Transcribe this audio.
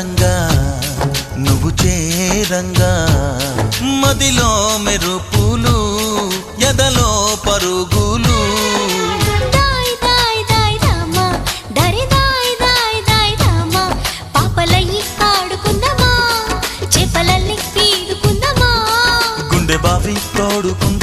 రంగా నువ్వు చేరంగా మదిలో మెరుపులు ఎదలో పరుగులు దాయ్ దాయ్ దాయ్ రామా దరి దాయ్ దాయ్ దాయ్ రామా పాపలయ్యి ఆడుకుందామా చేపలల్లి పీడుకుందామా గుండె బావి తోడుకుందామా